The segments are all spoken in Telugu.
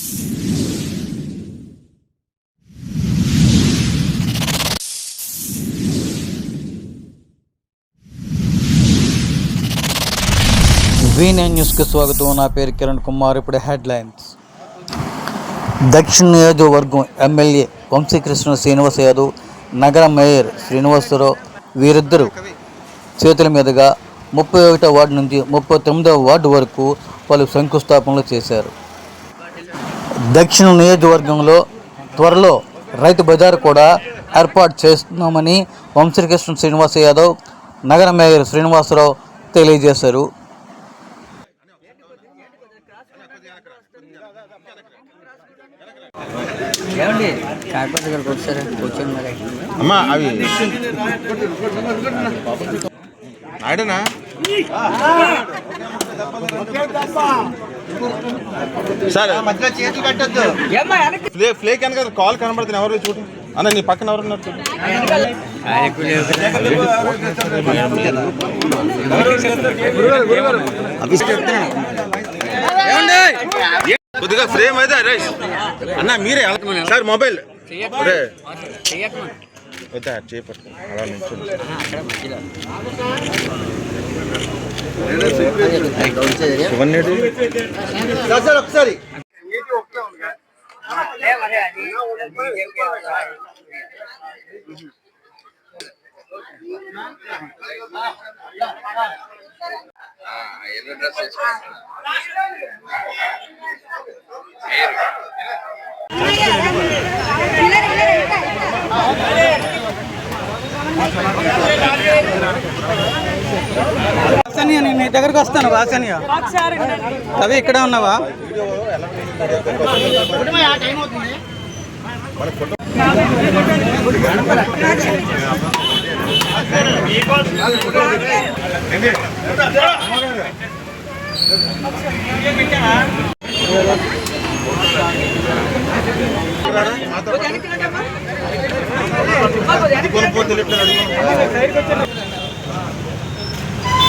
V9 న్యూస్కి స్వాగతం. నా పేరు కిరణ్ కుమార్. ఇప్పుడు హెడ్లైన్స్. దక్షిణ నియోజకవర్గం ఎమ్మెల్యే వంశీకృష్ణ శ్రీనివాస్ యాదవ్, నగర మేయర్ శ్రీనివాసరావు వీరిద్దరూ చేతుల మీదుగా 31వ వార్డు నుంచి 39వ వార్డు వరకు పలు శంకుస్థాపనలు చేశారు. దక్షిణ నియోజకవర్గంలో త్వరలో రైతు బజార్ కూడా ఏర్పాటు చేస్తున్నామని వంశీకృష్ణ శ్రీనివాస్ యాదవ్, నగర మేయర్ శ్రీనివాసరావు తెలియజేశారు. అమ్మా అవి ఆడనా సార్ మధ్యలో చేతులు పెట్టద్దు. ఫ్లేక్ కనుక కాల్ కనబడుతుంది. ఎవరు చూడు అన్న, నీ పక్కన ఎవరు ఉన్నారు చూడు. కొద్దిగా ఫ్రేమ్ అయితే రైస్ అన్న మీరే సార్ మొబైల్ వద్దా చేపట్టు అలా నుంచి ఒకసారి నేను నీ దగ్గరకు వస్తాను. వాసనియా అవి ఇక్కడే ఉన్నావా?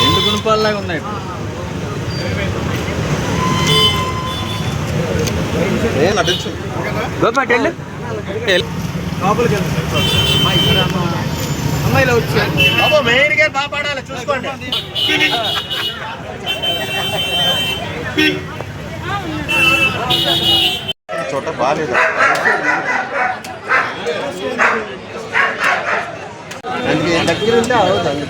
రెండు గుణపాలలాగా ఉన్నాయి. అమ్మాయిలో వచ్చి బాపాడాలి చూసుకోండి. చోట బాగాలేదు. దగ్గర ఉంటే అవుతుంది.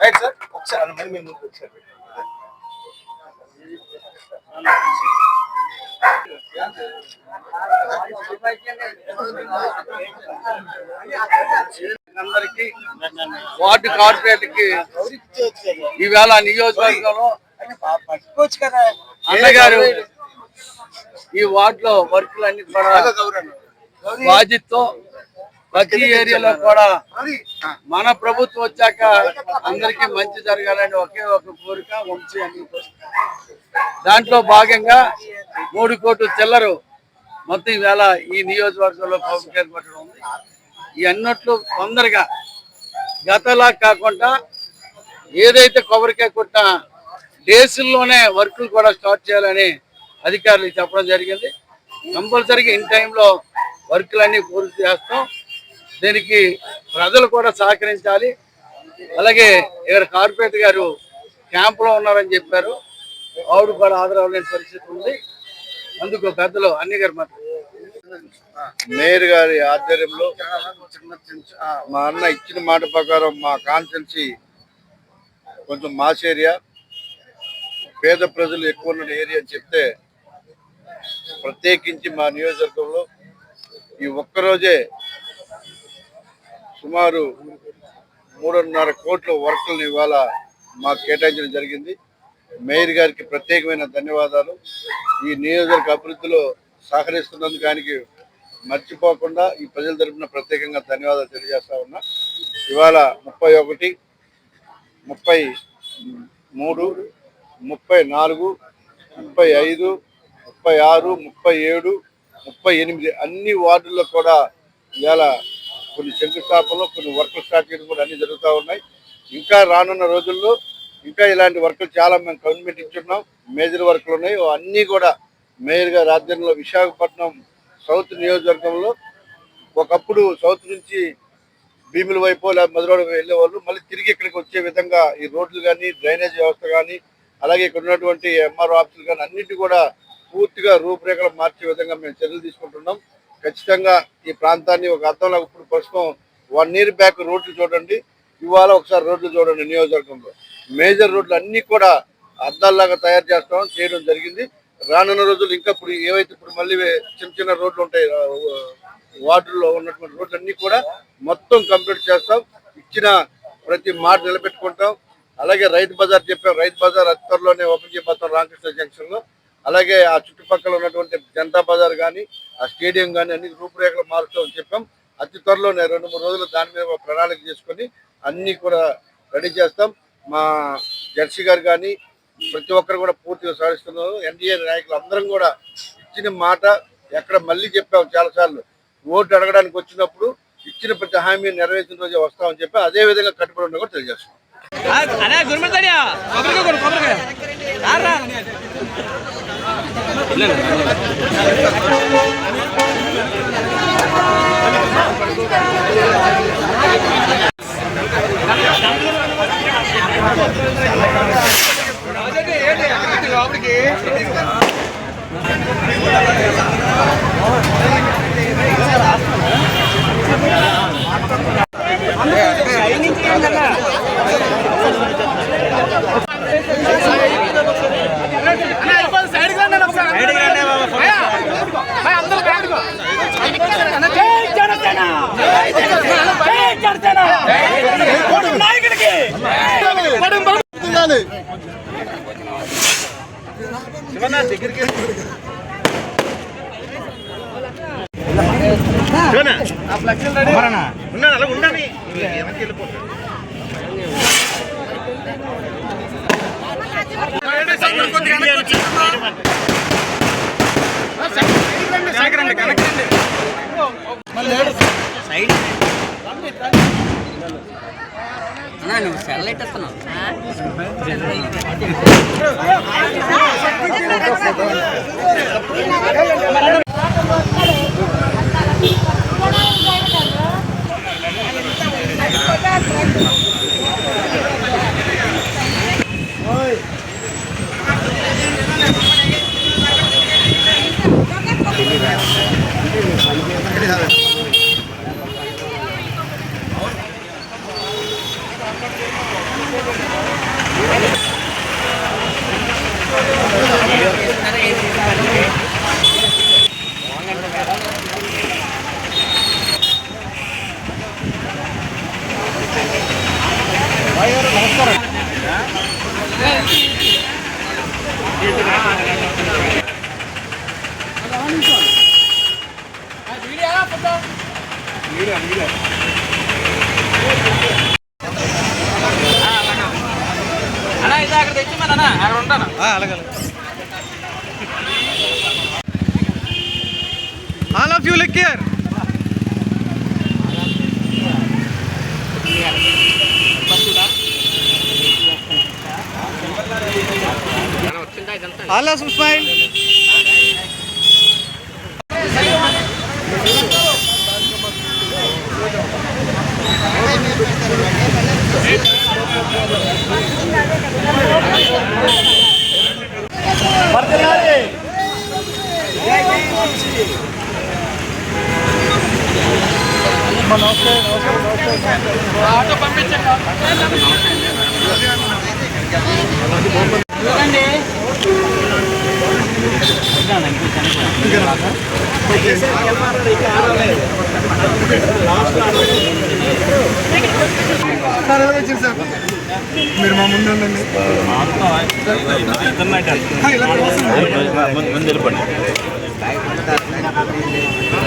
రైట్ సార్, ఒకసారి మరి మేము ముందుకు వచ్చారు. అందరికి వార్డు కార్పొరేట్కి ఈవేళ నియోజకవర్గంలో అన్నగారు ఈ వార్డులో వర్కులన్నీ కూడా బాధ్యతతో ప్రతి ఏరియాలో కూడా మన ప్రభుత్వం వచ్చాక అందరికీ మంచి జరగాలని ఒకే ఒక కోరిక వంశీ అని. దాంట్లో భాగంగా 3 కోట్ల చిల్లరు మొత్తం ఈవేళ ఈ నియోజకవర్గంలో పబ్లిక్ ఏర్పడడం ఉంది. ఈ అన్నట్లు తొందరగా గతలా కాకుండా ఏదైతే కొబ్బరికాయ కొట్ట డేసుల్లోనే వర్కులు కూడా స్టార్ట్ చేయాలని అధికారులకు చెప్పడం జరిగింది. కంపల్సరీగా ఇన్ టైంలో వర్కులన్నీ పూర్తి చేస్తాం. దీనికి ప్రజలు కూడా సహకరించాలి. అలాగే ఇక్కడ కార్పొరేటర్ గారు క్యాంపులో ఉన్నారని చెప్పారు. ఆవిడ కూడా హాజరవ్వలేని పరిస్థితి ఉంది. అందుకు పెద్దలు అన్ని గారు మేయర్ గారి ఆధ్వర్యంలో మా అన్న ఇచ్చిన మాట ప్రకారం మా కాన్స్టిట్యున్సీ కొంచెం మాస్ ఏరియా, పేద ప్రజలు ఎక్కువ ఉన్న ఏరియా అని చెప్తే ప్రత్యేకించి మా నియోజకవర్గంలో ఈ ఒక్కరోజే సుమారు 3.5 కోట్ల వర్కులను ఇవాళ మాకు కేటాయించడం జరిగింది. మేయర్ గారికి ప్రత్యేకమైన ధన్యవాదాలు. ఈ నియోజకవర్గ అభివృద్ధిలో సహకరిస్తున్నందుకు ఆయనకి మర్చిపోకుండా ఈ ప్రజల తరఫున ప్రత్యేకంగా ధన్యవాదాలు తెలియజేస్తా ఉన్నా. ఇవాళ 31, 33, 34, 35, 36, 37, 38 అన్ని వార్డుల్లో కూడా ఇవాళ కొన్ని శంకుస్థాపనలు, కొన్ని వర్కులు స్టార్ట్ చేయడం కూడా అన్ని జరుగుతూ ఉన్నాయి. ఇంకా రానున్న రోజుల్లో ఇంకా ఇలాంటి వర్కులు చాలా మేము కమిట్మెంట్ ఇచ్చున్నాం. మేజర్ వర్కులు ఉన్నాయి. అన్నీ కూడా మేయర్ గారి ఆధ్వర్యంలో విశాఖపట్నం సౌత్ నియోజకవర్గంలో ఒకప్పుడు సౌత్ నుంచి భీముల వైపు లేదా మధురవాడ వెళ్ళేవాళ్ళు మళ్ళీ తిరిగి ఇక్కడికి వచ్చే విధంగా ఈ రోడ్లు కానీ, డ్రైనేజ్ వ్యవస్థ కానీ, అలాగే ఇక్కడ ఉన్నటువంటి ఎంఆర్ఓ ఆఫీసులు కానీ అన్నింటి కూడా పూర్తిగా రూపురేఖలు మార్చే విధంగా మేము చర్యలు తీసుకుంటున్నాం. ఖచ్చితంగా ఈ ప్రాంతాన్ని ఒక అర్థంలో ఇప్పుడు ప్రస్తుతం 1 year బ్యాక్ రోడ్లు చూడండి, ఇవాళ ఒకసారి రోడ్లు చూడండి. నియోజకవర్గంలో మేజర్ రోడ్లు అన్నీ కూడా అద్దాల్లాగా తయారు చేయడం జరిగింది. రానున్న రోజులు ఇంకా ఇప్పుడు ఏవైతే ఇప్పుడు మళ్ళీ చిన్న చిన్న రోడ్లు ఉంటాయి వార్డుల్లో ఉన్నటువంటి రోడ్లన్నీ కూడా మొత్తం కంప్లీట్ చేస్తాం. ఇచ్చిన ప్రతి మాట నిలబెట్టుకుంటాం. అలాగే రైతు బజార్ చెప్పాం, రైతు బజార్ అతి త్వరలోనే ఓపెన్ చేయబోతాం రామకృష్ణ జంక్షన్ లో. అలాగే ఆ చుట్టుపక్కల ఉన్నటువంటి జనతా బజార్ కానీ, ఆ స్టేడియం కానీ అన్ని రూపురేఖలు మారుస్తామని చెప్పాం. అతి త్వరలోనే 2-3 రోజులు దాని మీద ప్రణాళిక చేసుకొని అన్ని కూడా రెడీ చేస్తాం. మా జడ్సీ గారు కానీ ప్రతి ఒక్కరు కూడా పూర్తిగా సాధిస్తున్నారు. ఎన్డీఏ నాయకులు అందరం కూడా ఇచ్చిన మాట ఎక్కడ మళ్ళీ చెప్పాం చాలాసార్లు, ఓటు అడగడానికి వచ్చినప్పుడు ఇచ్చిన ప్రతి హామీ నెరవేర్చిన రోజే వస్తామని చెప్పి అదే విధంగా కట్టుబడి ఉన్నా కూడా తెలియజేస్తాం. నువ్వు సెల్లైట్ వస్తున్నావు. All of you look here. All of you smile. Auto పంపించండి. మీరు మా ముందు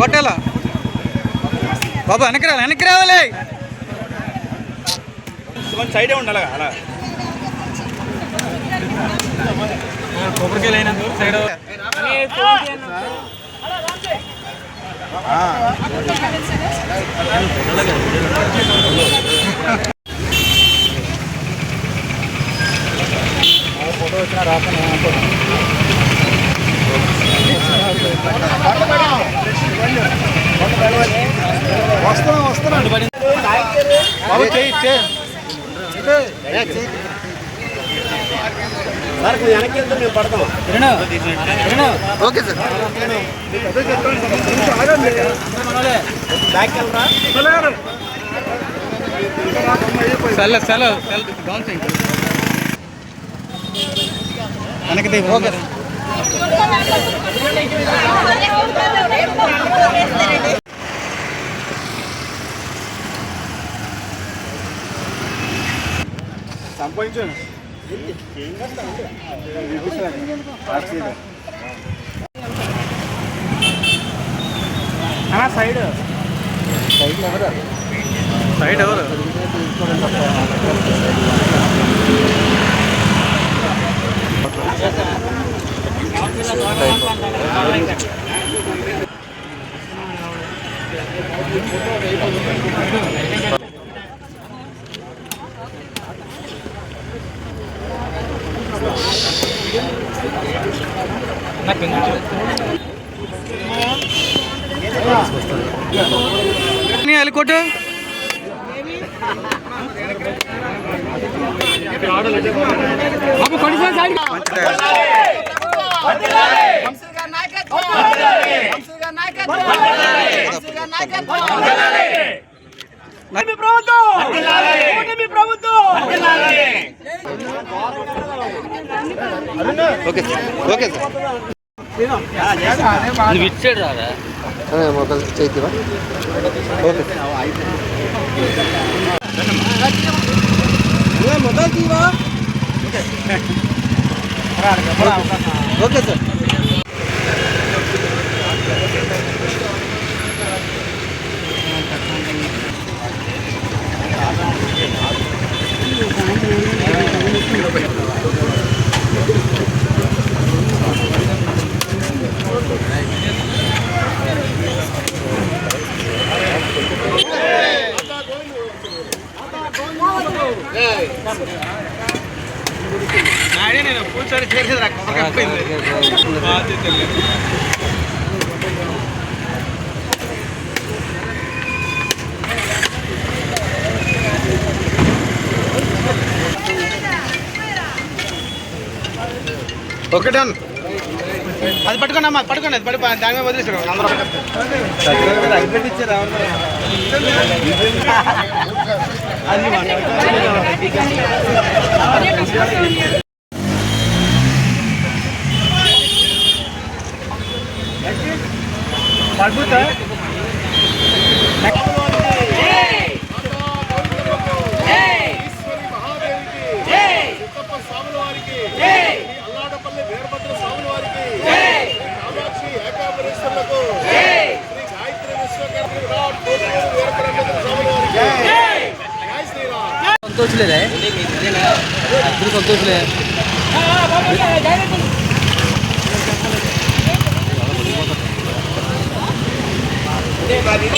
పట్టాలా బాబు, వెనక్కి రావాలి. సైడే ఉండాలి అలా. కొబ్బరికాయలు అయినందుకు సైడ్ ఫోటో వచ్చినా రాకుండా వస్తున్నాను బాబు చేయి వెనక్కి వెళ్తే మేము పడతాం. ఓకే సార్ చల్ల డౌన్ చేయి వెనక్కి ఓకే సంపాదించాను సైడ్ ఎవరు వెళ్ళికోటు బాబు కొనిసారి సైడ్ ఓకే ఓకే సార్ నువ్వు ఇచ్చాడు రాదా మొదలు చేతివా ఓకే మొదలు తీవా ఓకే సార్ నేను కూర్చొని చేయలేదు ఓకే డన్ అది పట్టుకోండి అమ్మా పట్టుకోండి అది పడి దాని మీద వదిలేసారు అందరూ పడుతా సంతోషలేదా ఇద్దరు సంతోషలే అది